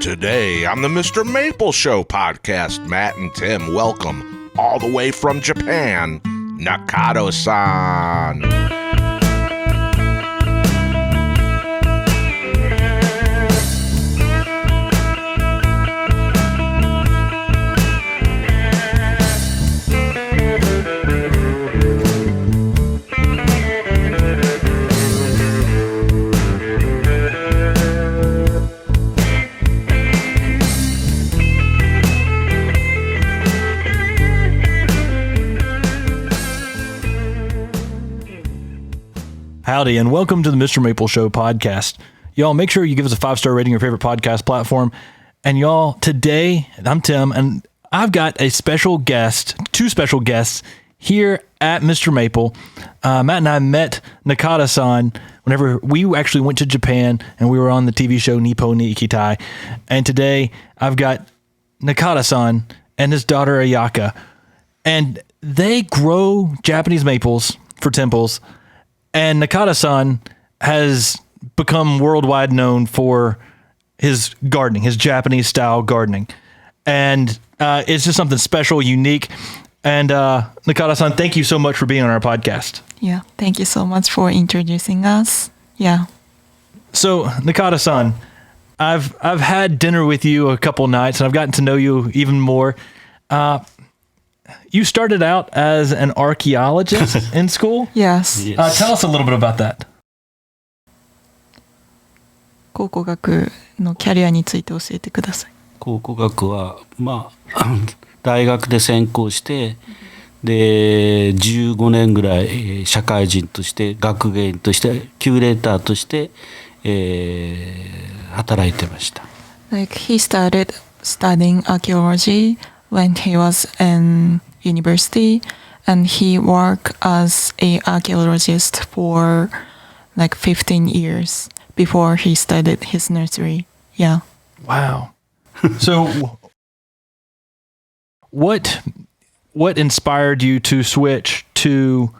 Today on the MrMaple Show podcast, Matt and Tim welcome all the way from Japan, Nakada-san. Howdy, and welcome to the MrMaple Show podcast. Y'all, make sure you give us a 5-star rating on your favorite podcast platform. And y'all, today, I'm Tim, and I've got a special guest, two special guests here at MrMaple. Matt and I met Nakada-san whenever we actually went to Japan, and we were on the TV show Nippon ni Ikitai. And today, I've got Nakada-san and his daughter Ayaka. And they grow Japanese maples for temples. And Nakada-san has become worldwide known for his gardening, his Japanese-style gardening. And it's just something special, unique. And Nakada-san, thank you so much for being on our podcast. Yeah, thank you so much for introducing us. Yeah. So, Nakada-san, I've had dinner with you a couple nights, and I've gotten to know you even more. You started out as an archaeologist in school? Yes. Tell us a little bit about that. 考古学のキャリアについて教えてください。考古学は大学で専攻して、で15年ぐらい社会人として学芸員としてキュレーターとして、働いてました。Like he started studying archaeology when he was in university, and he worked as an archaeologist for like 15 years before he started his nursery. Yeah. Wow. So what inspired you to switch to,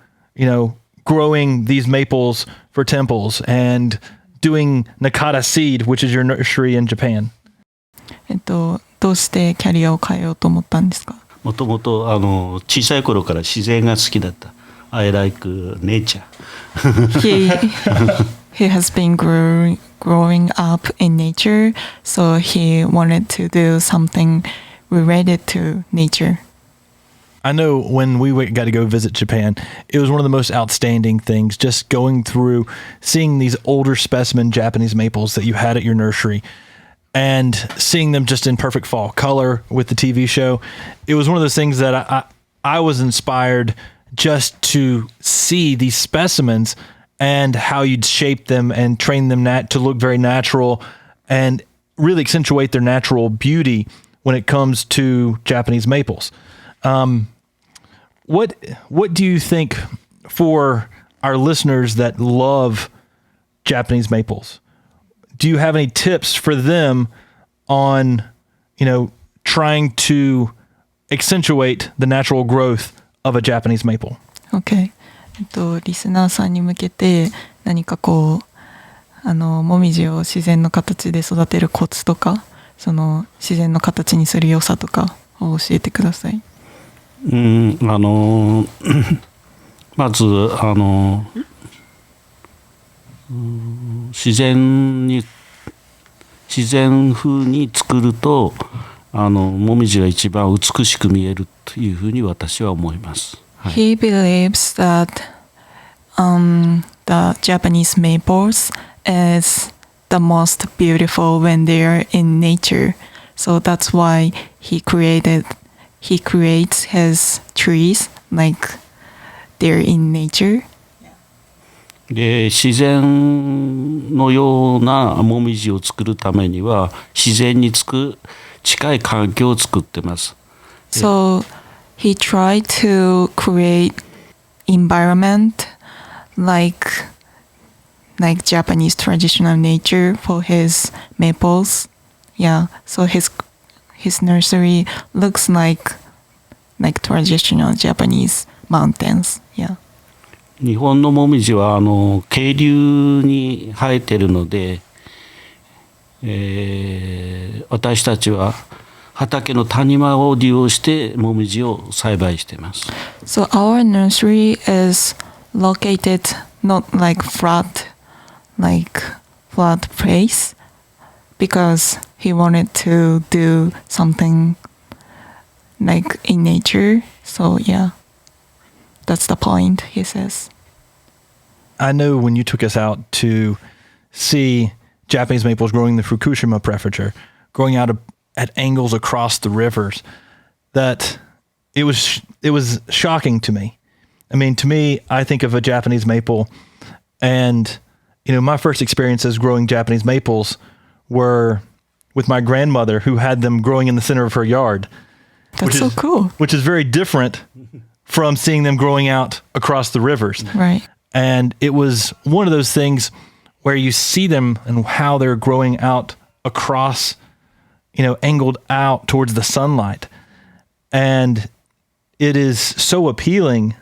growing these maples for temples and doing Nakada Seed, which is your nursery in Japan? どうしてキャリアを変えようと思ったんですか？もともと小さい頃から自然が好きだった。I like nature. He has been growing up in nature, so he wanted to do something related to nature. I know when we got to go visit Japan, it was one of the most outstanding things, just going through, seeing these older specimen Japanese maples that you had at your nursery and seeing them just in perfect fall color with the TV show. It was one of those things that I was inspired just to see these specimens and how you'd shape them and train them to look very natural and really accentuate their natural beauty when it comes to Japanese maples. What do you think for our listeners that love Japanese maples? Do you have any tips for them on, trying to accentuate the natural growth of a Japanese maple? Okay. リスナーさんに向けて何かもみじを自然の形で育てるコツとか、その自然の形にする良さとかを教えてください。まず自然風に作るともみじが一番美しく見えるというふうに私は思います。はい、He believes that the Japanese maples is the most beautiful when they are in nature. So that's why he creates his trees like they're in nature. で自然のようなもみじを作るためには自然に近い環境を作ってます。So he tried to create environment like Japanese traditional nature for his maples. Yeah, so his nursery looks like traditional Japanese mountains. Yeah. 日本のもみじは渓流に生えてるので私たちは畑の谷間を利用してもみじを栽培しています。So our nursery is located not like flat place because he wanted to do something like in nature. So yeah, that's the point, he says. I know when you took us out to see Japanese maples growing in the Fukushima prefecture, growing out at angles across the rivers, that it was shocking to me. I mean, to me, I think of a Japanese maple, and my first experiences growing Japanese maples were with my grandmother, who had them growing in the center of her yard. That's so cool. Which is very different from seeing them growing out across the rivers. Right. And it was one of those things where you see them and how they're growing out across, angled out towards the sunlight. And it is so appealing.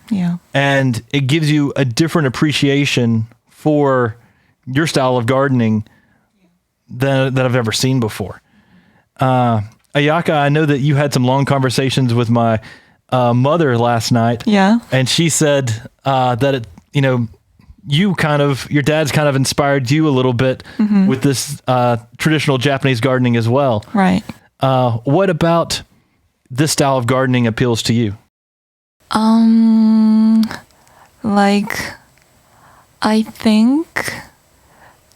Yeah. And it gives you a different appreciation for your style of gardening that I've ever seen before. Ayaka, I know that you had some long conversations with my mother last night. Yeah. And she said that your dad's kind of inspired you a little bit with this traditional Japanese gardening as well. Right. What about this style of gardening appeals to you? I think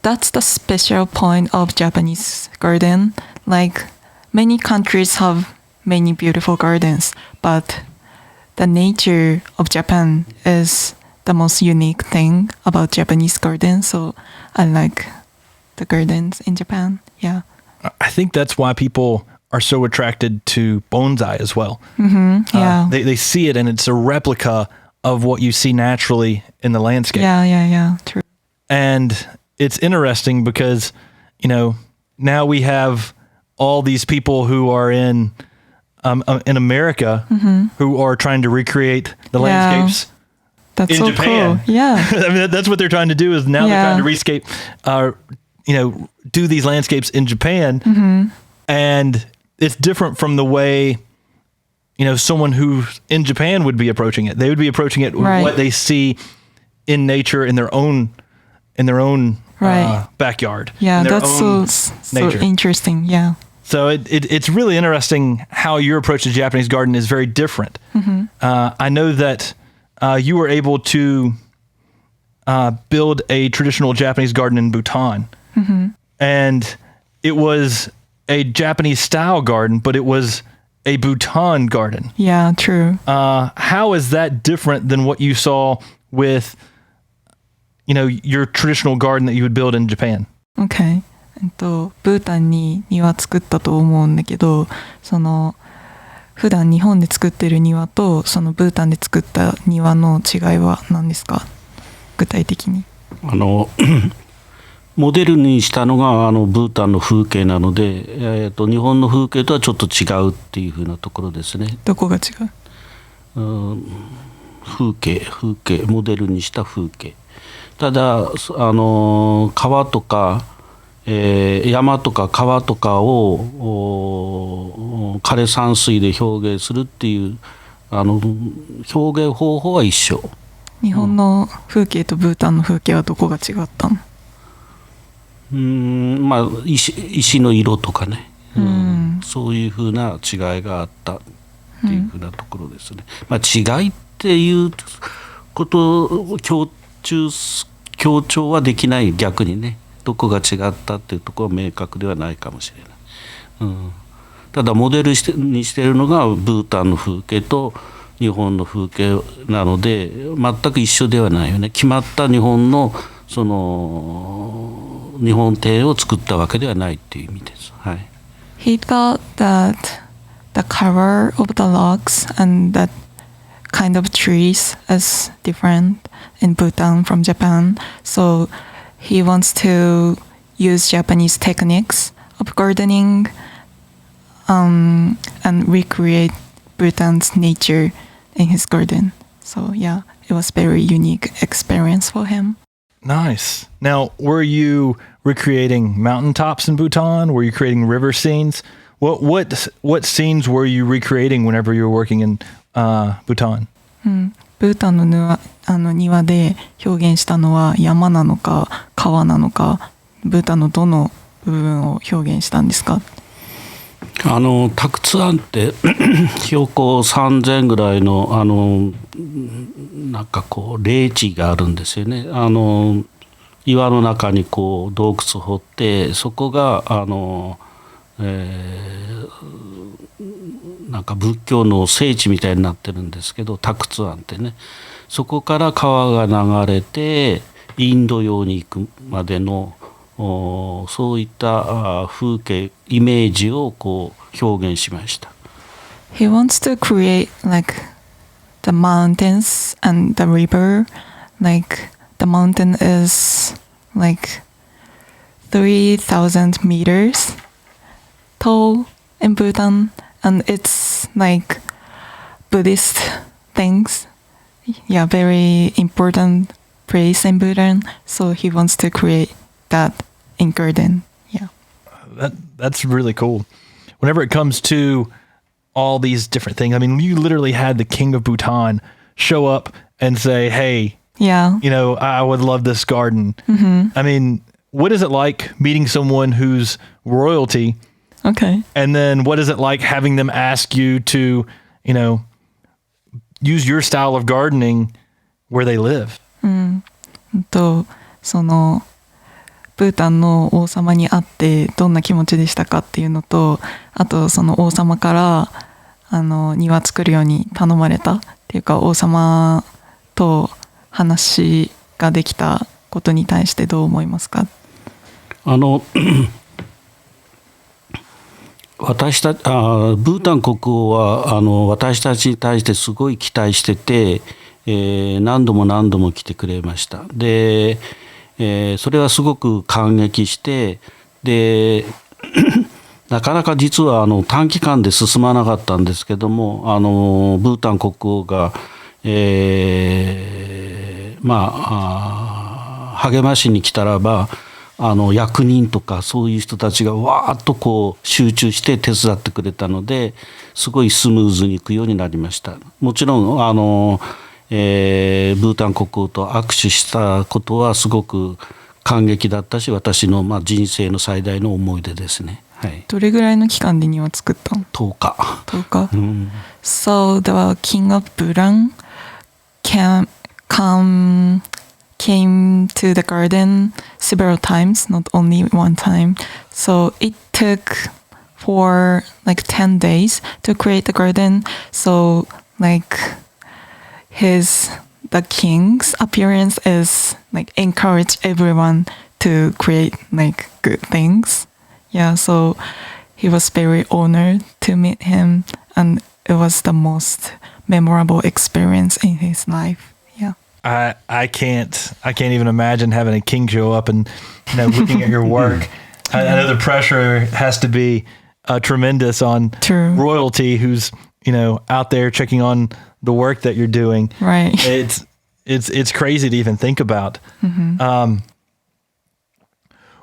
that's the special point of Japanese garden. Like, many countries have many beautiful gardens, but the nature of Japan is the most unique thing about Japanese gardens. So I like the gardens in Japan. Yeah. I think that's why people are so attracted to bonsai as well. Yeah. They see it and it's a replica of what you see naturally in the landscape. Yeah. True. And it's interesting because, now we have all these people who are in America who are trying to recreate the landscapes That's in so Japan. Cool. Yeah. I mean, that's what they're trying to do is now they're trying to rescape, do these landscapes in Japan. And it's different from the way, someone who's in Japan would be approaching it. They would be approaching it with what they see in nature in their own backyard. Yeah, that's so interesting. Yeah. So it's really interesting how your approach to Japanese garden is very different. I know that you were able to build a traditional Japanese garden in Bhutan. And it was a Japanese style garden, but it was a Bhutan garden. Yeah, true. How is that different than what you saw with, your traditional garden that you would build in Japan? Okay. ブータンに庭作ったと思うんだけど、普段日本で作ってる庭とそのブータンで作った庭の違いは何ですか？具体的に。モデルにしたのがブータンの風景なので、日本の風景とはちょっと違うっていう風なところですね。どこが違う？風景モデルにした風景。ただ川とか、山とか川とかを枯山水で表現するっていう表現方法は一緒。日本の風景とブータンの風景はどこが違ったの？まあ石の色とかね、そういうふうな違いがあったっていうふうなところですね。まあ、違いっていうことを強調はできない。逆にね、どこが違ったっていうところは明確ではないかもしれない。ただモデルにしているのがブータンの風景と日本の風景なので全く一緒ではないよね。決まった日本のその日本庭を作ったわけではないっていう意味です。はい。He thought that the color of the logs and that kind of trees is different in Bhutan from Japan. So he wants to use Japanese techniques of gardening and recreate Bhutan's nature in his garden. So yeah, it was very unique experience for him. Nice. Now, were you recreating mountaintops in Bhutan? Were you creating river scenes? What scenes were you recreating whenever you were working in Bhutan? ブータンの庭で表現したのは山なのか川なのか、ブータンのどの部分を表現したんですか？タクツアンって標高3000ぐらいのなんかこう霊地があるんですよね。岩の中にこう洞窟を掘って、そこがなんか仏教の聖地みたいになってるんですけど、タクツアンってね、そこから川が流れてインド洋に行くまでのそういった風景イメージをこう表現しました。He wants to create like the mountains and the river. Like the mountain is like 3,000 meters tall in Bhutan, and it's like Buddhist things. Yeah, very important place in Bhutan. So he wants to create that in garden. Yeah. That's really cool. Whenever it comes to all these different things, I mean, you literally had the king of Bhutan show up and say, hey, Yeah. you know, I would love this garden. I mean, what is it like meeting someone who's royalty? Okay. And then what is it like having them ask you to, you know, use your style of gardening where they live? そのブータンの王様に会ってどんな気持ちでしたかっていうのと、あとその王様から庭作るように頼まれたっていうか、王様と話ができたことに対してどう思いますか？ブータン国王は私たちに対してすごい期待してて、何度も何度も来てくれました。で、それはすごく感激して、でなかなか実は短期間で進まなかったんですけども、ブータン国王が、励ましに来たらば役人とかそういう人たちがわーっとこう集中して手伝ってくれたので、すごいスムーズにいくようになりました。もちろんブータン国王と握手したことはすごく感激だったし、私の人生の最大の思い出ですね。はい、どれぐらいの期間で庭作ったの？10日。10日。So the king of Bhutan came to the garden several times, not only one time. So it took for like 10 days to create the garden. So like the king's appearance is like encourage everyone to create like good things. Yeah, so he was very honored to meet him, and it was the most memorable experience in his life. Yeah. I can't even imagine having a king show up and looking at your work. I know the pressure has to be tremendous on royalty who's out there checking on the work that you're doing. Right. It's crazy to even think about.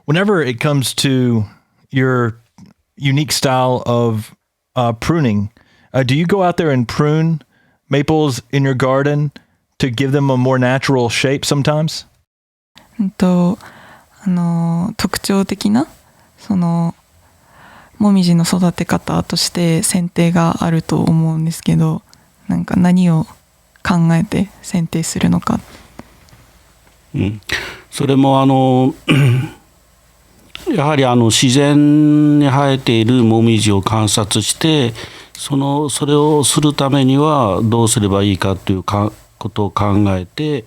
Whenever it comes to your unique style of pruning, do you go out there and prune maples in your garden to give them a more natural shape sometimes? 特徴的なそのもみじの育て方として剪定があると思うんですけど、なんか何を考えて剪定するのか。それもやはり自然に生えているもみじを観察して、それをするためにはどうすればいいかということを考えて、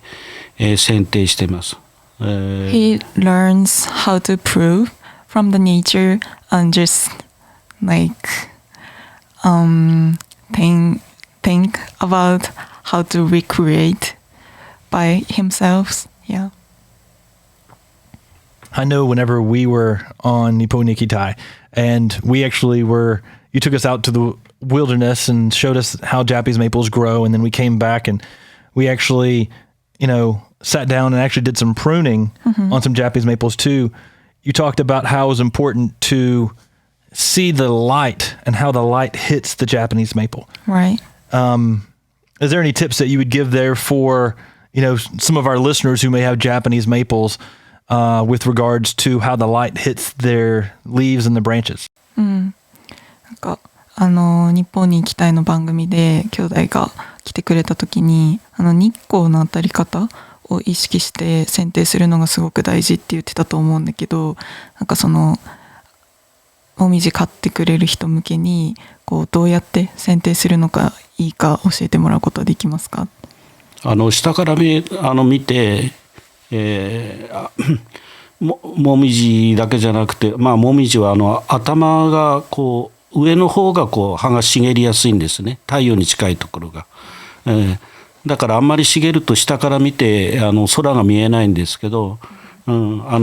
剪定しています。He learns how to prove from the nature and just like think about how to recreate by himself. Yeah. I know whenever we were on Nippon Nikitai, and we actually you took us out to the wilderness and showed us how Japanese maples grow, and then we came back and we actually sat down and actually did some pruning on some Japanese maples too, you talked about how it was important to see the light and how the light hits the Japanese maple. Right. Is there any tips that you would give there for, some of our listeners who may have Japanese maples with regards to how the light hits their leaves and the branches? なんか日本に行きたいの番組で兄弟が来てくれた時に日光の当たり方を意識して剪定するのがすごく大事って言ってたと思うんだけど、なんかそのもみじ買ってくれる人向けにどうやって剪定するのがいいか教えてもらうことはできますか？下から見て、もみじだけじゃなくて、もみじは頭が上の方が葉が茂りやすいんですね、太陽に近いところが。だからあんまり茂ると下から見て空が見えないんですけど、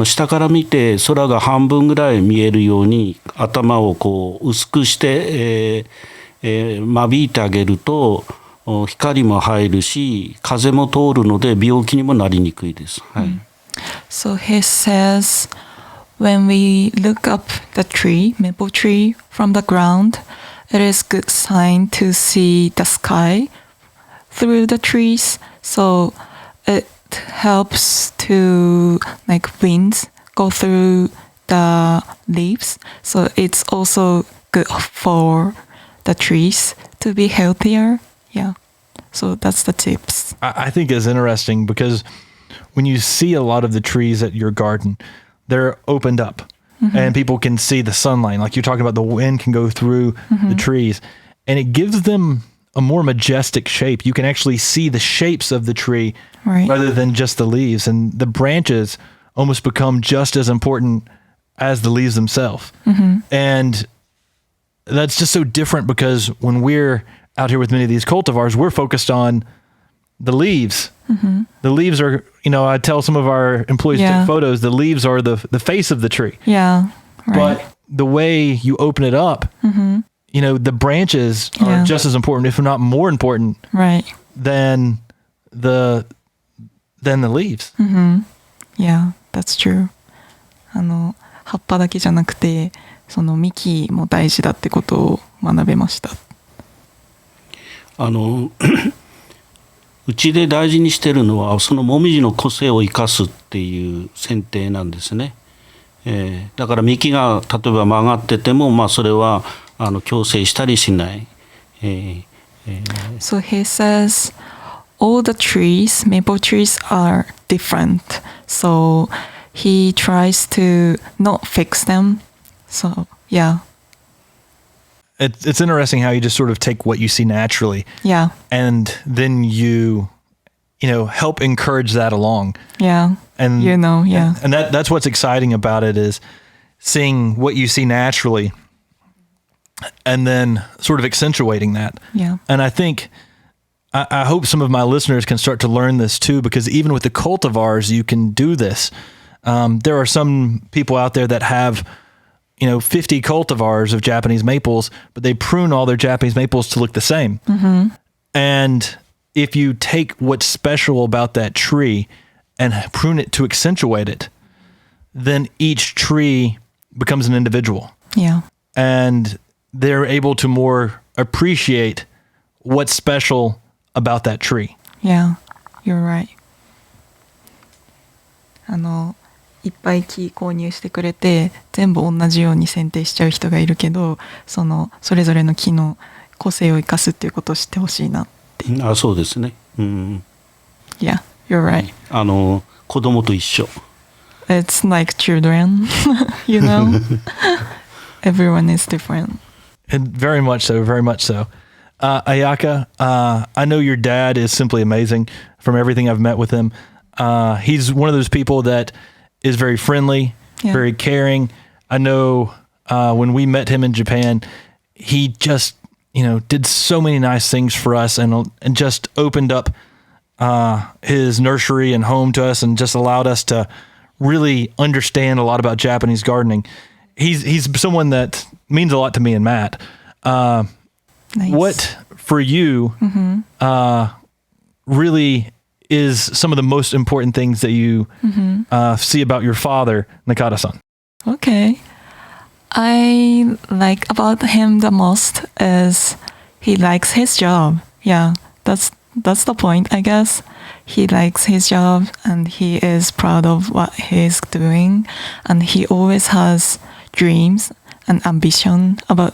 下から見て空が半分ぐらい見えるように頭を薄くして、間引いてあげると光も入るし風も通るので病気にもなりにくいです。はい。So he says, when we look up the tree, maple tree, from the ground, it is good sign to see the sky through the trees. So it helps to winds go through the leaves. So it's also good for the trees to be healthier. Yeah. So that's the tips. I think it's interesting because when you see a lot of the trees at your garden, they're opened up and people can see the sunlight. Like you're talking about, the wind can go through the trees and it gives them a more majestic shape. You can actually see the shapes of the tree rather than just the leaves, and the branches almost become just as important as the leaves themselves. And that's just so different because when we're out here with many of these cultivars, we're focused on the leaves. The leaves are, I tell some of our employees to take photos, the leaves are the face of the tree. Yeah. Right. But the way you open it up, the branches are just as important, if not more important, than the leaves. Yeah, that's true. 葉っぱだけじゃなくて、その幹も大事だってことを学べました。うちで大事にしてるのはそのもみじの個性を生かすっていう剪定なんですね。だから幹が例えば曲がってても、それは矯正したりしない。So he says all the trees, maple trees are different. So he tries to not fix them. So yeah. It's interesting how you just sort of take what you see naturally, and then you help encourage that along, and and that's what's exciting about it, is seeing what you see naturally, and then sort of accentuating that. And I think I hope some of my listeners can start to learn this too, because even with the cultivars, you can do this. There are some people out there that have 50 cultivars of Japanese maples, but they prune all their Japanese maples to look the same. And if you take what's special about that tree and prune it to accentuate it, then each tree becomes an individual. And they're able to more appreciate what's special about that tree. Yeah, you're right. いっぱい木購入してくれて全部同じように剪定しちゃう人がいるけど、それぞれの木の個性を生かすっていうことを知ってほしいなって。そうですね。Yeah, you're right. 子供と一緒。It's like children, Everyone is different. And very much so, very much so. Ayaka, I know your dad is simply amazing from everything I've met with him. He's one of those people that is very friendly, very caring. I know when we met him in Japan, he just, did so many nice things for us and just opened up his nursery and home to us and just allowed us to really understand a lot about Japanese gardening. He's someone that means a lot to me and Matt. Nice. What for you really is some of the most important things that you see about your father, Nakada-san? Okay. I like about him the most is he likes his job. Yeah, that's the point, I guess. He likes his job and he is proud of what he's doing, and he always has dreams and ambition about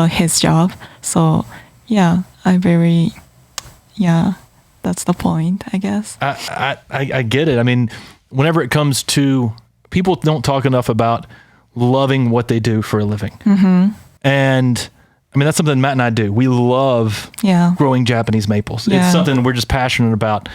his job. So yeah, that's the point, I guess. I get it. I mean, whenever it comes to people don't talk enough about loving what they do for a living. And I mean, that's something Matt and I do. We love growing Japanese maples. Yeah. It's something we're just passionate about.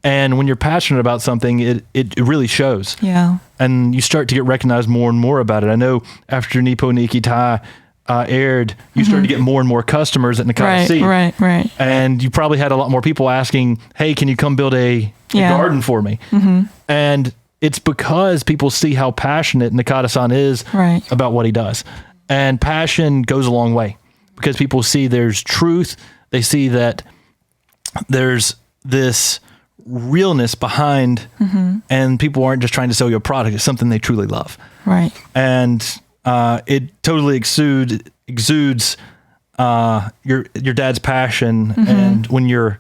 And when you're passionate about something, it really shows. Yeah. And you start to get recognized more and more about it. I know after Nippo Nikki Tai aired, you started to get more and more customers at Nakada Seed. Right. And you probably had a lot more people asking, hey, can you come build a garden for me? And it's because people see how passionate Nakada-san is about what he does. And passion goes a long way because people see there's truth. They see that there's this realness behind, and people aren't just trying to sell you a product. It's something they truly love. Right. And it totally exudes your dad's passion. And when you're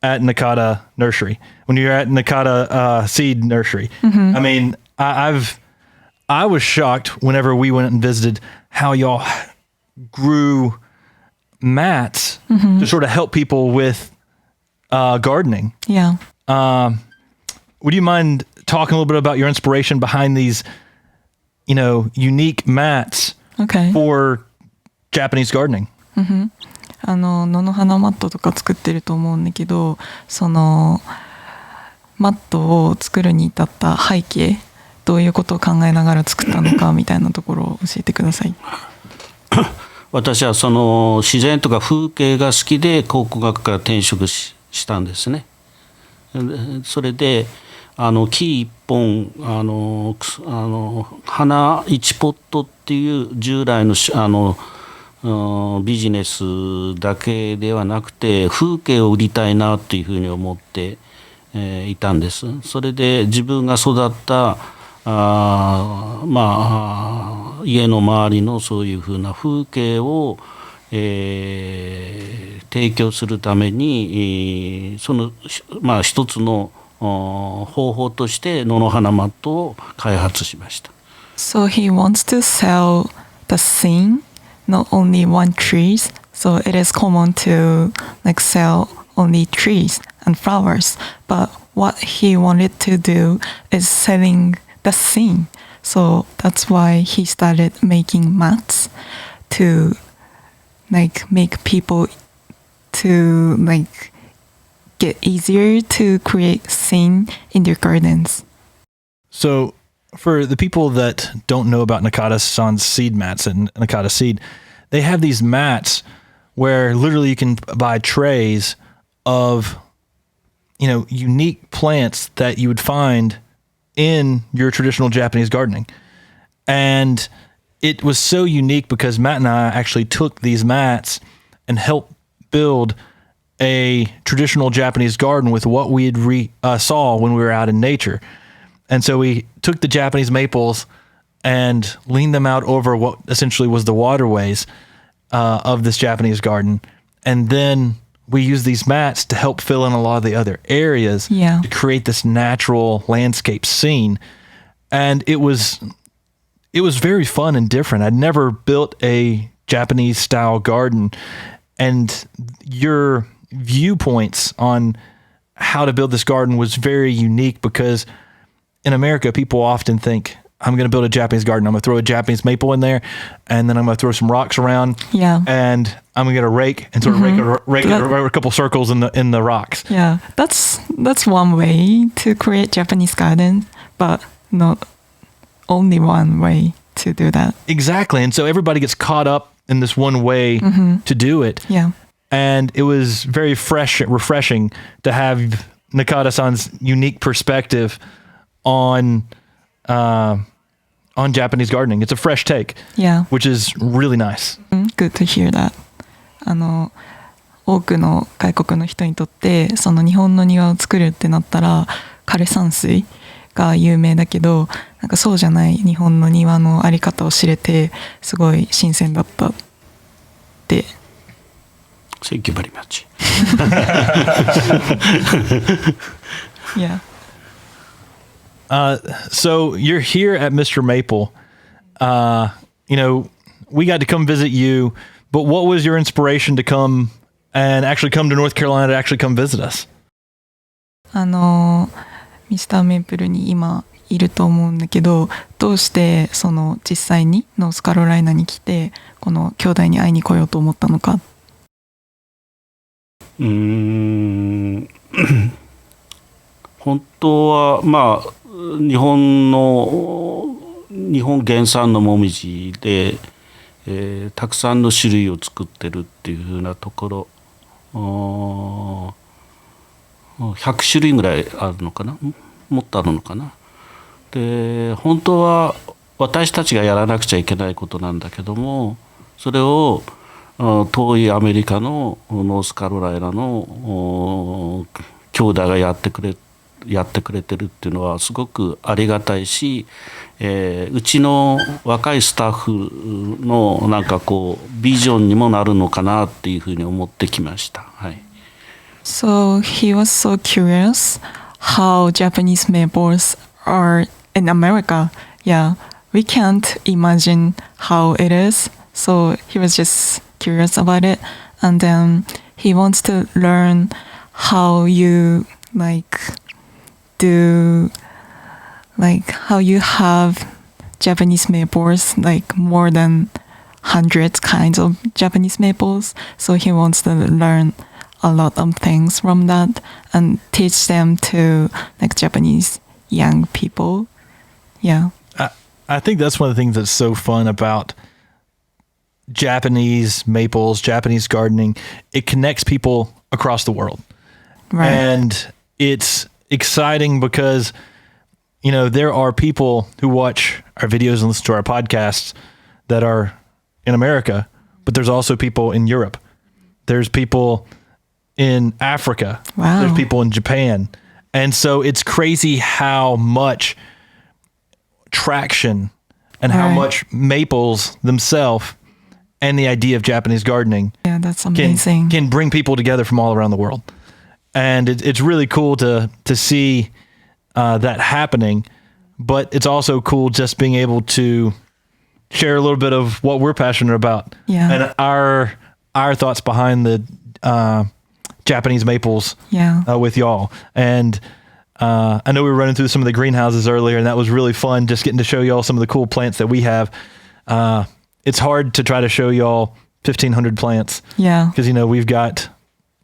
at Nakada Nursery, when you're at Nakada Seed Nursery, I mean, I was shocked whenever we went and visited how y'all grew mats to sort of help people with gardening. Yeah. Would you mind talking a little bit about your inspiration behind these, unique mats for Japanese gardening? 野の花マットとか作ってると思うんだけど、そのマットを作るに至った背景、どういうことを考えながら作ったのかみたいなところを教えてください。私はその自然とか風景が好きで考古学から転職したんですね。それで木一本花1ポットっていう従来のビジネスだけではなくて風景を売りたいなっていうふうに思っていたんです。それで自分が育った家の周りのそういうふうな風景を、提供するためにその一つの方法として野の花マットを開発しました。So he wants to sell the scene, not only one trees. So it is common to sell only trees and flowers. But what he wanted to do is selling the scene. So that's why he started making mats to make people to get easier to create scene in their gardens. So for the people that don't know about Nakada-san's seed mats and Nakada Seed, they have these mats where literally you can buy trays of, unique plants that you would find in your traditional Japanese gardening. And it was so unique because Matt and I actually took these mats and helped build a traditional Japanese garden with what we had saw when we were out in nature. And so we took the Japanese maples and leaned them out over what essentially was the waterways of this Japanese garden. And then we used these mats to help fill in a lot of the other areas to create this natural landscape scene. And it was very fun and different. I'd never built a Japanese style garden, and your viewpoints on how to build this garden was very unique because in America, people often think, I'm going to build a Japanese garden. I'm going to throw a Japanese maple in there, and then I'm going to throw some rocks around. Yeah. And I'm going to get a rake and sort of rake a couple circles in the rocks. Yeah, that's one way to create Japanese garden, but not only one way to do that. Exactly. And so everybody gets caught up in this one way to do it. Yeah. And it was very refreshing to have Nakada-san's unique perspective on Japanese gardening. It's a fresh take, which is really nice. Good to hear that. 多くの外国の人にとってその日本の庭を作るってなったら枯山水が有名だけど、なんかそうじゃない日本の庭のあり方を知れてすごい新鮮だったって。Thank you very much. Yeah. So you're here at MrMaple. We got to come visit you, but what was your inspiration to come and actually come to North Carolina to actually come visit us? ミスターメープルに今いると思うんだけど、どうしてその実際にノースカロライナに来てこの兄弟に会いに来ようと思ったのか。本当はまあ日本原産のもみじで、たくさんの種類を作ってるっていうふうなところ、100種類ぐらいあるのかな、もっとあるのかな。で本当は私たちがやらなくちゃいけないことなんだけども、それを遠いアメリカのノースカロライナの兄弟がやってくれてるっていうのはすごくありがたいし、うちの若いスタッフのなんかこうビジョンにもなるのかなっていうふうに思ってきました。はい。So he was so curious how Japanese maples are in America. Yeah, we can't imagine how it is. So he was just curious about it, and then he wants to learn how you how you have Japanese maples, like more than hundreds kinds of Japanese maples. So he wants to learn a lot of things from that and teach them to like Japanese young people. Yeah. I think that's one of the things that's so fun about Japanese maples, Japanese gardening. It connects people across the world. Right. And it's exciting because, there are people who watch our videos and listen to our podcasts that are in America, but there's also people in Europe. There's people in Africa. Wow. There's people in Japan. And so it's crazy how much traction and how much maples themselves and the idea of Japanese gardening that's amazing. Can bring people together from all around the world. And it's really cool to see that happening, but it's also cool just being able to share a little bit of what we're passionate about and our thoughts behind the Japanese maples with y'all. And I know we were running through some of the greenhouses earlier, and that was really fun, just getting to show y'all some of the cool plants that we have. It's hard to try to show y'all 1,500 plants. Yeah. Because, we've got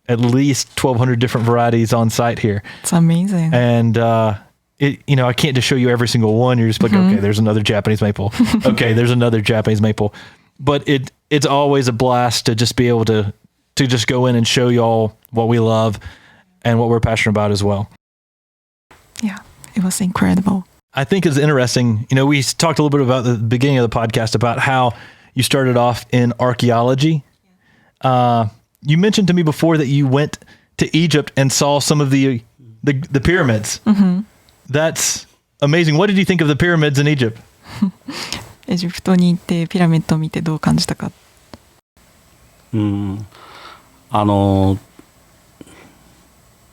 at least 1,200 different varieties on site here. It's amazing. And, I can't just show you every single one. You're just like, okay, there's another Japanese maple. Okay, there's another Japanese maple. But it's always a blast to just be able to just go in and show y'all what we love and what we're passionate about as well. Yeah, it was incredible. I think it's interesting. We talked a little bit about the beginning of the podcast about how you started off in archaeology. You mentioned to me before that you went to Egypt and saw some of the pyramids. Mm-hmm. That's amazing. What did you think of the pyramids in Egypt? エジプトに行ってピラミッドを見てどう感じたか。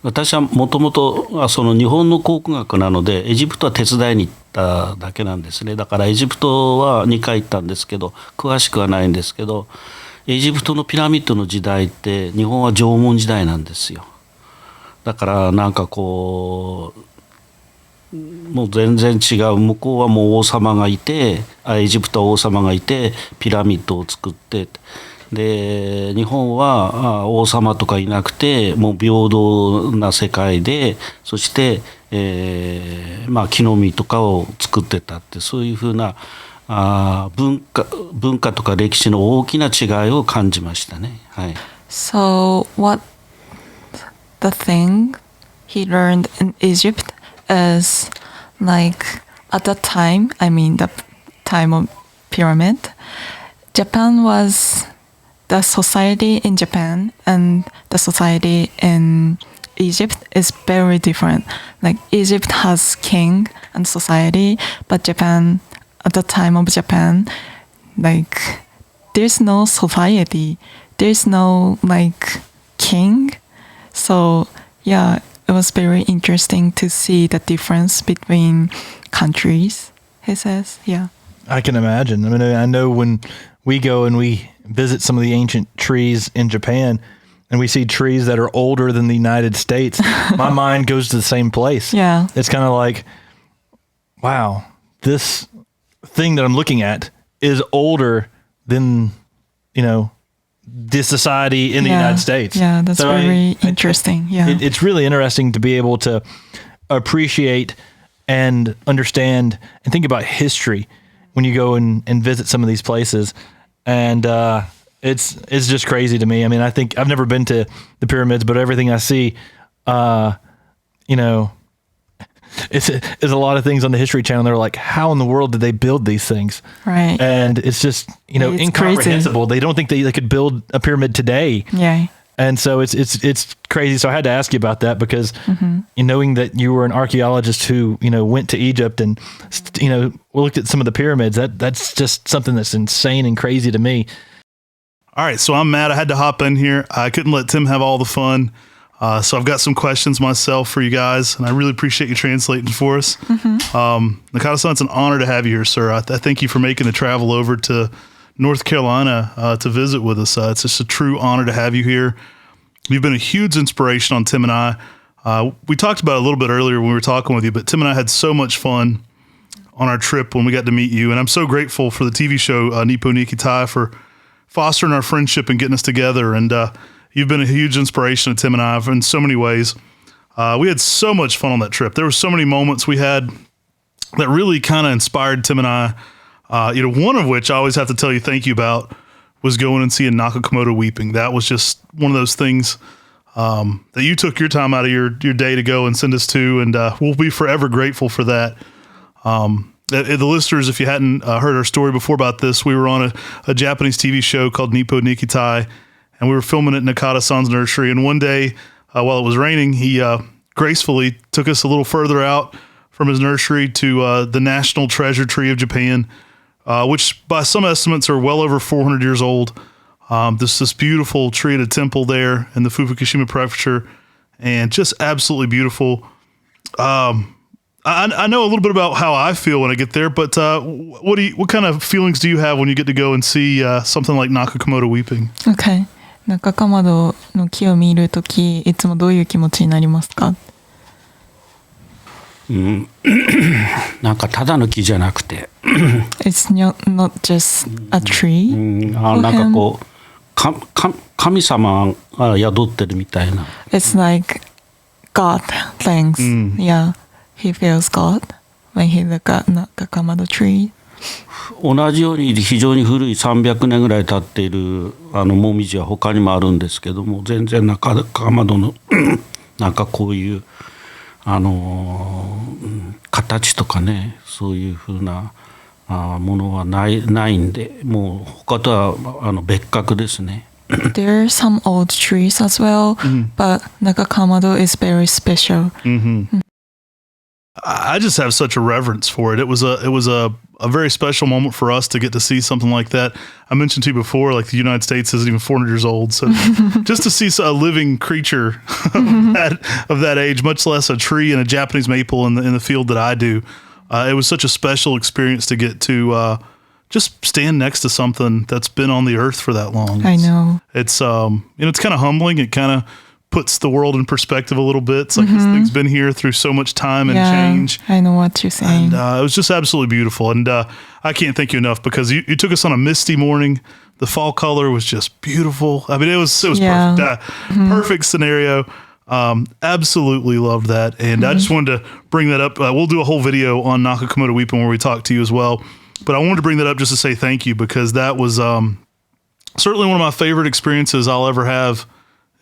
私はもともとその日本の考古学なのでエジプトは手伝いに行っただけなんですね。だからエジプトは2回行ったんですけど詳しくはないんですけど、エジプトのピラミッドの時代って日本は縄文時代なんですよ。だからなんかこうもう全然違う、向こうはもう王様がいて、エジプトは王様がいてピラミッドを作って、で日本は王様とかいなくてもう平等な世界で、そして、木の実とかを作ってたって、そういうふうな文化とか歴史の大きな違いを感じましたね。はい。So what the thing he learned in Egypt is like at that time, I mean the time of pyramid, Japan was the society in Japan and the society in Egypt is very different. Like Egypt has king and society, but Japan, at the time of Japan, like there's no society, there's no like king. So yeah, it was very interesting to see the difference between countries, he says. Yeah. I can imagine. I mean, I know when we go and we visit some of the ancient trees in Japan and we see trees that are older than the United States, my mind goes to the same place. Yeah. It's kind of like, wow, this thing that I'm looking at is older than, you know, the society in the United States. Yeah, that's so very interesting. Yeah. It's really interesting to be able to appreciate and understand and think about history when you go and visit some of these places. And it's just crazy to me. I mean, I think I've never been to the pyramids, but everything I see, you know, it's a lot of things on the History Channel. They're like, how in the world did they build these things? Right. And it's just, you know, It's incomprehensible. crazy. They don't think they could build a pyramid today. Yeah. And so it's crazy. So I had to ask you about that because in knowing that you were an archaeologist who, you know, went to Egypt and, you know, looked at some of the pyramids, that's just something that's insane and crazy to me. All right, so I'm Matt. I had to hop in here. I couldn't let Tim have all the fun. So I've got some questions myself for you guys, and I really appreciate you translating for us. Nakada-san, it's an honor to have you here, sir. I thank you for making the travel over to North Carolina to visit with us. It's just a true honor to have you here. You've been a huge inspiration on Tim and I. We talked about it a little bit earlier when we were talking with you, but Tim and I had so much fun on our trip when we got to meet you, and I'm so grateful for the TV show Nippo Nikitai for fostering our friendship and getting us together. And you've been a huge inspiration to Tim and I in so many ways. We had so much fun on that trip. There were so many moments we had that really kind of inspired Tim and I. You know, one of which I always have to tell you thank you about was going and seeing Nakakomoto weeping. That was just one of those things that you took your time out of your day to go and send us to, and we'll be forever grateful for that. The listeners, if you hadn't heard our story before about this, we were on a Japanese TV show called Nippo Nikitai, and we were filming at Nakada-san's nursery. And one day, while it was raining, he gracefully took us a little further out from his nursery to the national treasure tree of Japan, which by some estimates are well over 400 years old. This beautiful tree at a temple there in the Fukushima prefecture, and just absolutely beautiful. I know a little bit about how I feel when I get there, but what kind of feelings do you have when you get to go and see something like Nakakomoto weeping? Okay. 中かまどの木を見るとき、いつもどういう気持ちになりますか？なんかただの木じゃなくて、It's not just a tree. なんかこう神様が宿ってるみたいな。It's like God thanks. Yeah, he feels God when he look at Nakakamado tree. 同じように非常に古い300年ぐらい経っているもみじは他にもあるんですけども、全然中かまどのなんかこういう形とかね、そういうふうなものはないんで、もう他とは別格ですね。There are some old trees as well, but Nakakamado is very special. I just have such a reverence for it. It was a very special moment for us to get to see something like that. I mentioned to you before, like the United States isn't even 400 years old. So just to see a living creature of that age, much less a tree and a Japanese maple in the field that I do, it was such a special experience to get to just stand next to something that's been on the earth for that long. I know. It's it's kind of humbling. It kind of puts the world in perspective a little bit. It's like this thing's been here through so much time and change. I know what you're saying. And it was just absolutely beautiful. And I can't thank you enough because you took us on a misty morning. The fall color was just beautiful. I mean, it was perfect. Perfect scenario. Absolutely loved that. And I just wanted to bring that up. We'll do a whole video on Nakakomoto weeping where we talk to you as well. But I wanted to bring that up just to say thank you because that was certainly one of my favorite experiences I'll ever have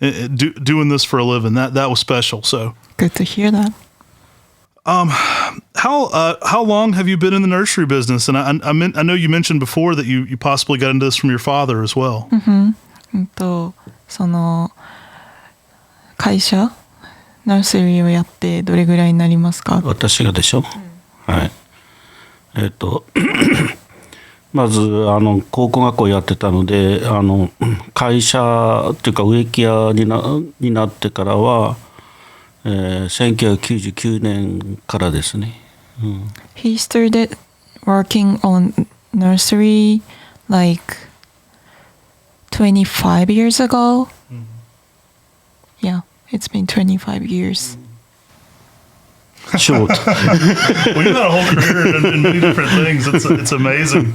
doing this for a living. That was special. So good to hear that. How long have you been in the nursery business? And I know you mentioned before that you possibly got into this from your father as well. その会社ナーセリーをやってどれぐらいになりますか？私がでしょ、はい。まず考古学校やってたので会社っていうか植木屋になってからは、1999年からですね。He started working on nursery like 25 years ago. Yeah, it's been 25 years. Short. Well, you've had a whole career in many different things. It's amazing.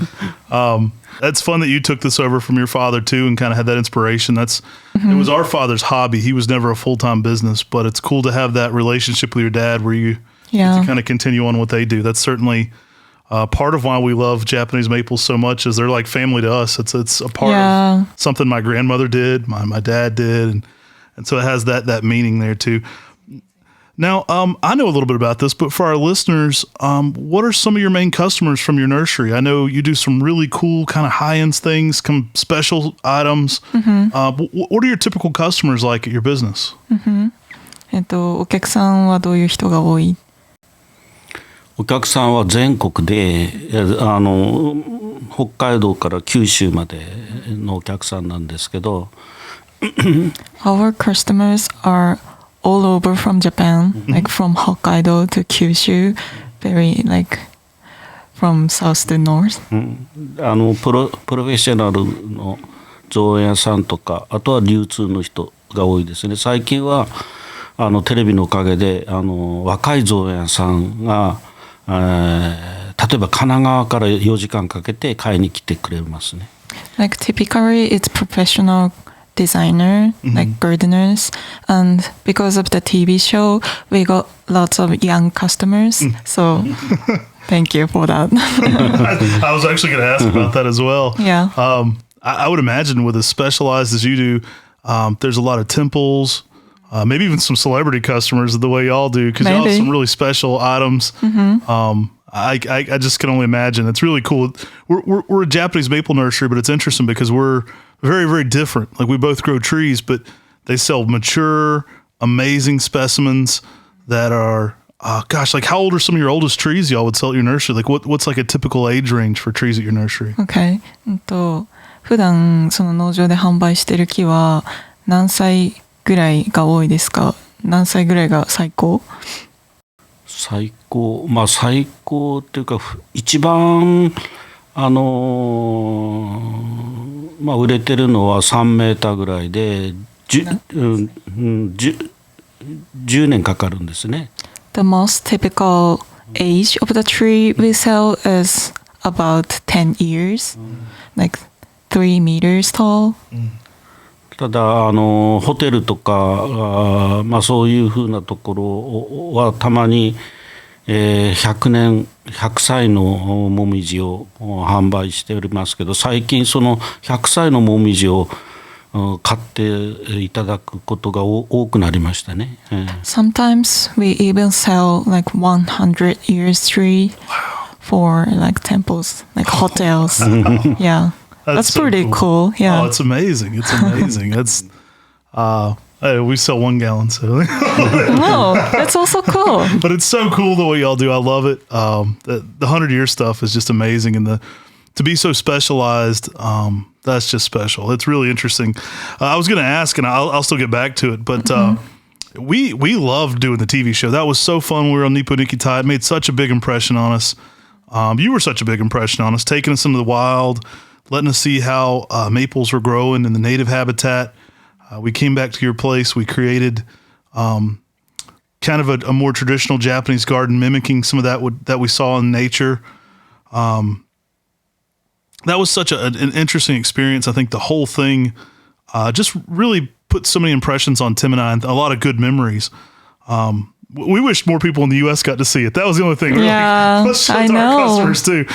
That's fun that you took this over from your father too, and kind of had that inspiration. It was our father's hobby. He was never a full-time business, but it's cool to have that relationship with your dad where you get to kind of continue on what they do. That's certainly part of why we love Japanese maples so much. Is they're like family to us. It's a part of something my grandmother did, my dad did, and so it has that meaning there too. Now, I know a little bit about this, but for our listeners, what are some of your main customers from your nursery? I know you do some really cool kind of high-end things, some special items. What are your typical customers like at your business? お客さんはどういう人が多い？お客さんは全国で北海道から九州までのお客さんなんですけどOur customers are all over from Japan, like from Hokkaido to Kyushu, very like from south to north. プロフェッショナルの造園屋さんとかあとは流通の人が多いですね。最近はテレビのおかげで若い造園屋さんが、例えば神奈川から4時間かけて買いに来てくれますね。Like typically it's professional designer, like gardeners, and because of the TV show, we got lots of young customers. So thank you for that. I was actually going to ask about that as well. Yeah. I would imagine with as specialized as you do, there's a lot of temples, maybe even some celebrity customers the way y'all do, because y'all have some really special items. I just can only imagine. It's really cool. We're a Japanese maple nursery, but it's interesting because we're very, very different. Like we both grow trees, but they sell mature, amazing specimens that are, like how old are some of your oldest trees y'all would sell at your nursery? Like what's like a typical age range for trees at your nursery? Okay. 普段その農場で販売してる木は何歳ぐらいが多いですか？何歳ぐらいが最高？最高っていうか一番売れてるのは3メーターぐらいで10年かかるんですね。The most typical age of the tree we sell is about 10 years, like 3 meters tall. ただホテルとかそういうふうなところはたまに、100歳のもみじを販売しておりますけど最近その100歳のもみじを買っていただくことが多くなりましたね。Sometimes we even sell like 100 years tree for like temples, like hotels. Yeah. That's pretty cool. Yeah. Oh, it's amazing. It's amazing. That's we sell 1 gallon, so No, that's also cool. But it's so cool the way y'all do. I love it. The 100-year stuff is just amazing, and to be so specialized, that's just special. It's really interesting. I was going to ask, and I'll still get back to it, but we loved doing the TV show. That was so fun. We were on Nippo Nikki Tai. It made such a big impression on us. You were such a big impression on us, taking us into the wild, letting us see how maples were growing in the native habitat. We came back to your place. We created kind of a more traditional Japanese garden, mimicking some of that we saw in nature. That was such an interesting experience. I think the whole thing just really put so many impressions on Tim and I, and a lot of good memories. We wish more people in the U.S. got to see it. That was the only thing. Yeah, let's show it to our customers too.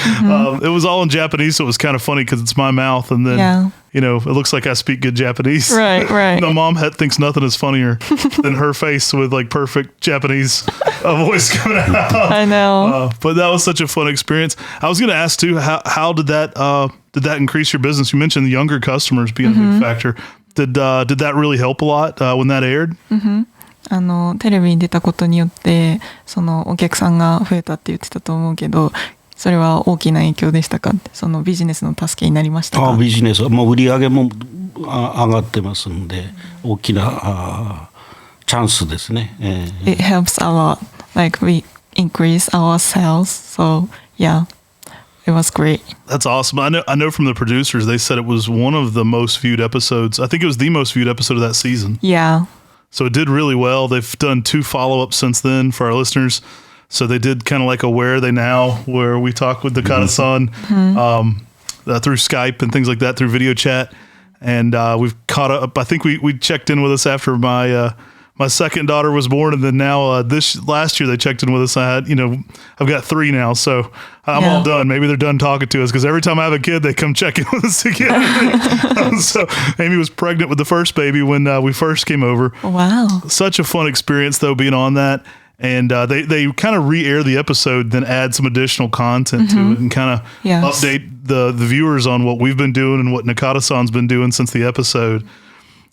It was all in Japanese, so it was kind of funny because it's my mouth, and then it looks like I speak good Japanese. Right. My mom thinks nothing is funnier than her face with like perfect Japanese voice coming out. I know. But that was such a fun experience. I was going to ask too, how did that did that increase your business? You mentioned the younger customers being a big factor. Did that really help a lot when that aired? テレビに出たことによってそのお客さんが増えたって言ってたと思うけど、それは大きな影響でしたか？そのビジネスの助けになりましたか？ビジネスはもう売り上げも上がってますので、大きなチャンスですね。It helps a lot. Like we increase our sales. So yeah, it was great. That's awesome. I know from the producers, they said it was one of the most viewed episodes. I think it was the most viewed episode of that season. Yeah. So it did really well. They've done 2 follow-ups since then for our listeners. So they did kind of like a Where Are They Now, where we talk with Nakada-san through Skype and things like that, through video chat. And we've caught up. I think we checked in with us after my second daughter was born, and then now last year they checked in with us. I've got 3 now, so I'm all done. Maybe they're done talking to us because every time I have a kid, they come check in with us again. So Amy was pregnant with the first baby when we first came over. Wow. Such a fun experience though, being on that. And they kind of re-air the episode, then add some additional content to it and kind of update the viewers on what we've been doing and what Nakada-san's been doing since the episode.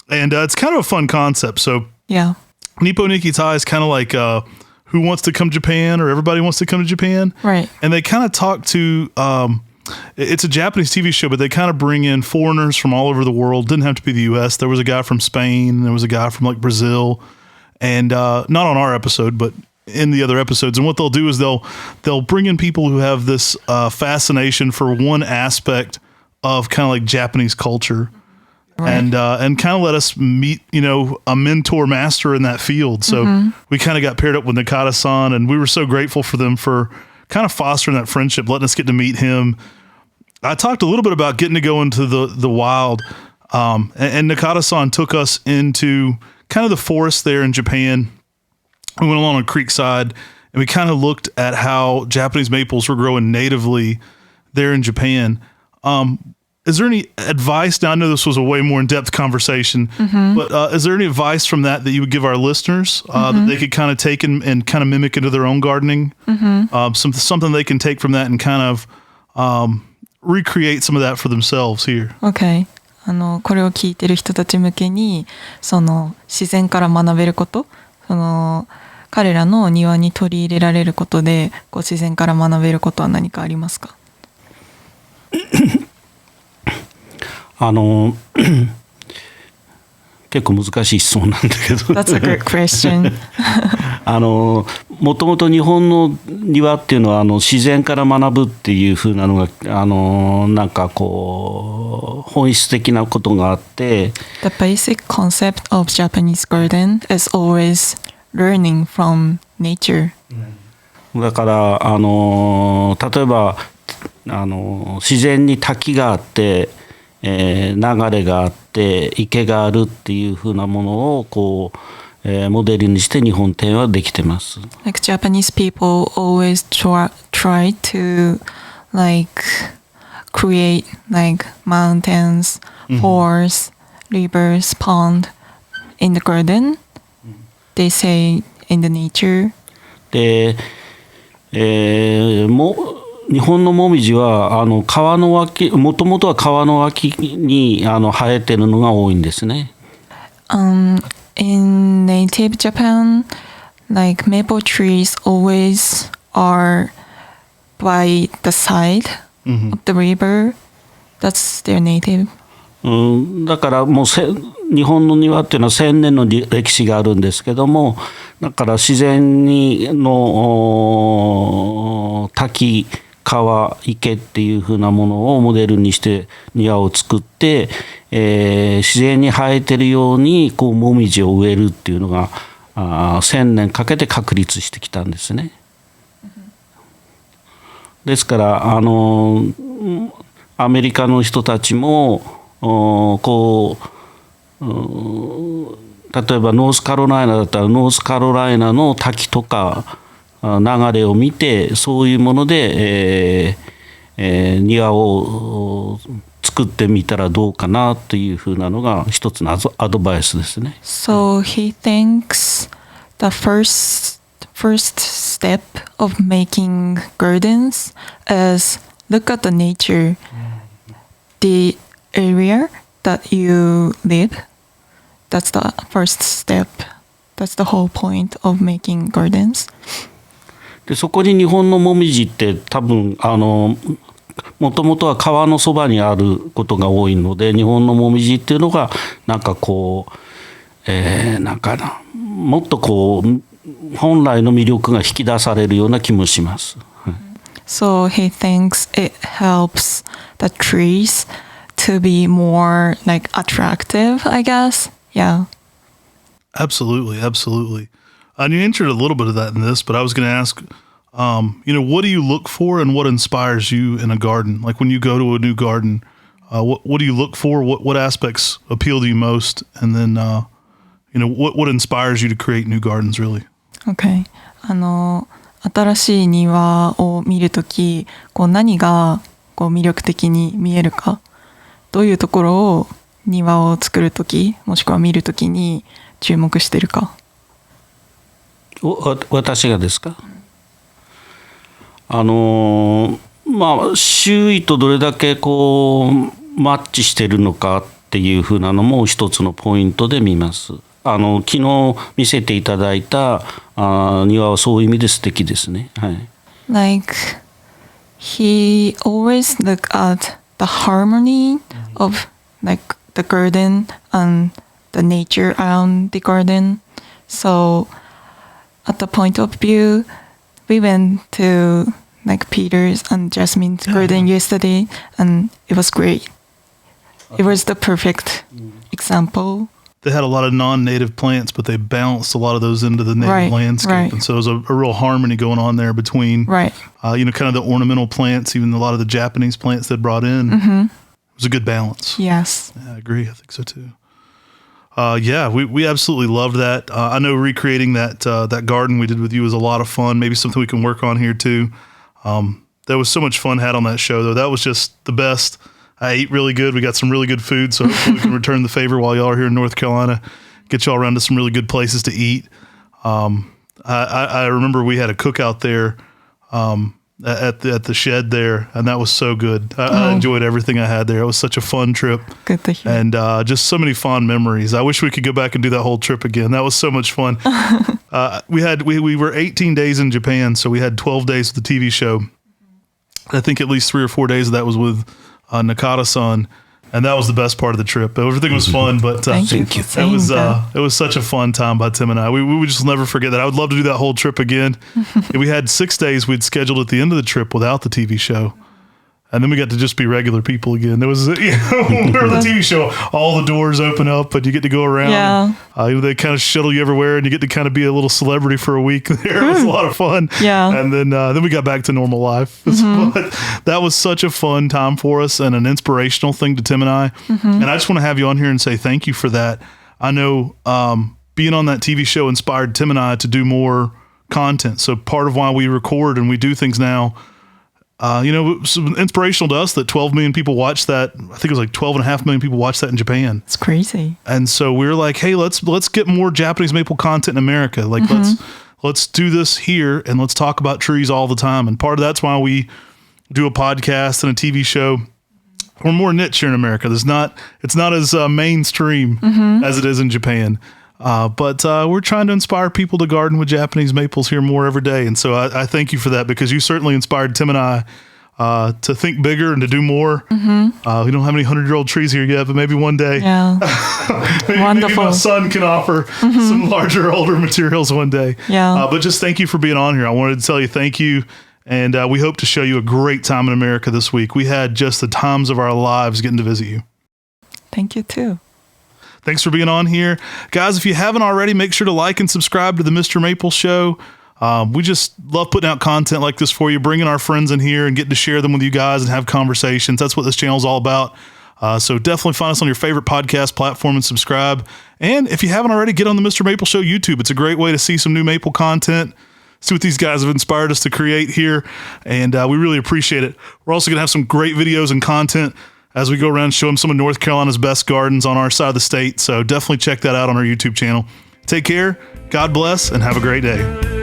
And it's kind of a fun concept. So Yeah. Nippo Nikki Tai is kind of like Who Wants to Come to Japan, or Everybody Wants to Come to Japan. Right. And they kind of talk to, it's a Japanese TV show, but they kind of bring in foreigners from all over the world. Didn't have to be the U.S. There was a guy from Spain. There was a guy from like Brazil. And not on our episode, but in the other episodes. And what they'll do is they'll bring in people who have this fascination for one aspect of kind of like Japanese culture. Right. And kind of let us meet, a mentor master in that field. So we kind of got paired up with Nakada-san, and we were so grateful for them for kind of fostering that friendship, letting us get to meet him. I talked a little bit about getting to go into the wild, and Nakada-san took us into kind of the forest there in Japan. We went along on Creekside, and we kind of looked at how Japanese maples were growing natively there in Japan. Is there any advice? Now, I know this was a way more in-depth conversation, but is there any advice from that you would give our listeners that they could kind of take and kind of mimic into their own gardening? Something they can take from that and kind of recreate some of that for themselves here. Okay. これを聞いてる人たち向けに、その自然から学べること、彼らの庭に取り入れられることで、自然から学べることは何かありますか？結構難しい質問なんだけどThat's a good question. もともと日本の庭っていうのは自然から学ぶっていう風なのがなんかこう本質的なことがあって The basic concept of Japanese garden is always learning from nature. だから例えば自然に滝があって流れがあって池があるっていう風なものをこう、モデルにして日本庭はできてます。Like Japanese people always try to like create like mountains, forests, rivers, pond in the garden. They say in the nature. で、日本のもみじは川の脇、もともとは川の脇に生えてるのが多いんですね。In native Japan, like maple trees always are by the side of the river. That's their native. だからもう日本の庭っていうのは1000年の歴史があるんですけども、だから自然の滝川池っていう風なものをモデルにして庭を作って、自然に生えてるようにこうもみじを植えるっていうのが1000年かけて確立してきたんですね。ですからアメリカの人たちもこう例えばノースカロライナだったらノースカロライナの滝とか流れを見てそういうもので、庭を作ってみたらどうかなというふうなのが一つのアドバイスですね。So he thinks the first step of making gardens is look at the nature the area that you live. That's the first step. That's the whole point of making gardens. でそこに日本のもみじって多分もともとは川のそばにあることが多いので、日本のもみじっていうのがなんかこう、なんかなもっとこう本来の魅力が引き出されるような気もします。So he thinks it helps the trees to be more like attractive, I guess. Yeah. Absolutely. And you answered a little bit of that in this, but I was going to ask, what do you look for and what inspires you in a garden? Like when you go to a new garden, what do you look for? What aspects appeal to you most? And then, what inspires you to create new gardens, really? Okay. 新しい庭を見るとき、何が魅力的に見えるか、どういうところを庭を作るとき、もしくは見るときに注目してるか。私がですか？周囲とどれだけマッチしてるのかっていうふうなのも一つのポイントで見ます。昨日見せていただいた庭はそういう意味で素敵ですね。はい。Like he always look at the harmony of like the garden and the nature around the garden. So at the point of view, we went to like Peter's and Jasmine's garden yesterday, and it was great. It was the perfect example. They had a lot of non-native plants, but they balanced a lot of those into the native landscape. Right. And so there's a real harmony going on there between, kind of the ornamental plants, even a lot of the Japanese plants they brought in. Mm-hmm. It was a good balance. Yes. Yeah, I agree. I think so too. We absolutely loved that. I know recreating that garden we did with you was a lot of fun. Maybe something we can work on here too. There was so much fun had on that show though. That was just the best. I ate really good. We got some really good food, so hopefully we can return the favor while y'all are here in North Carolina. Get y'all around to some really good places to eat. I remember we had a cookout there at the shed there, and that was so good. I enjoyed everything I had there. It was such a fun trip. Good to hear. And just so many fond memories. I wish we could go back and do that whole trip again. That was so much fun. We were 18 days in Japan, so we had 12 days with the TV show. I think at least 3 or 4 days of that was with Nakada-san, and that was the best part of the trip. Everything was fun, but Thank you. It was such a fun time by Tim and I. We would just never forget that. I would love to do that whole trip again. We had 6 days we'd scheduled at the end of the trip without the TV show. And then we got to just be regular people again. There was, when we were on the TV show, all the doors open up and you get to go around. Yeah. They kind of shuttle you everywhere and you get to kind of be a little celebrity for a week there. It was a lot of fun. Yeah. And then we got back to normal life. But that was such a fun time for us and an inspirational thing to Tim and I. And I just want to have you on here and say thank you for that. I know being on that TV show inspired Tim and I to do more content. So part of why we record and we do things now, it was inspirational to us that 12 million people watched that. I think it was like 12.5 million people watched that in Japan. It's crazy. And so we were like, hey, let's get more Japanese maple content in America. Like let's do this here and let's talk about trees all the time. And part of that's why we do a podcast and a TV show. We're more niche here in America. It's not as mainstream as it is in Japan. But we're trying to inspire people to garden with Japanese maples here more every day. And so I thank you for that because you certainly inspired Tim and I to think bigger and to do more. We don't have any 100-year-old trees here yet, but maybe one day. Yeah. maybe my son can offer some larger, older materials one day. Yeah. But just thank you for being on here. I wanted to tell you thank you. And we hope to show you a great time in America this week. We had just the times of our lives getting to visit you. Thank you too. Thanks for being on here. Guys, if you haven't already, make sure to like and subscribe to the MrMaple Show. We just love putting out content like this for you, bringing our friends in here and getting to share them with you guys and have conversations. That's what this channel is all about. So definitely find us on your favorite podcast platform and subscribe. And if you haven't already, get on the MrMaple Show YouTube. It's a great way to see some new maple content, see what these guys have inspired us to create here. And we really appreciate it. We're also going to have some great videos and content as we go around and show them some of North Carolina's best gardens on our side of the state. So definitely check that out on our YouTube channel. Take care, God bless, and have a great day.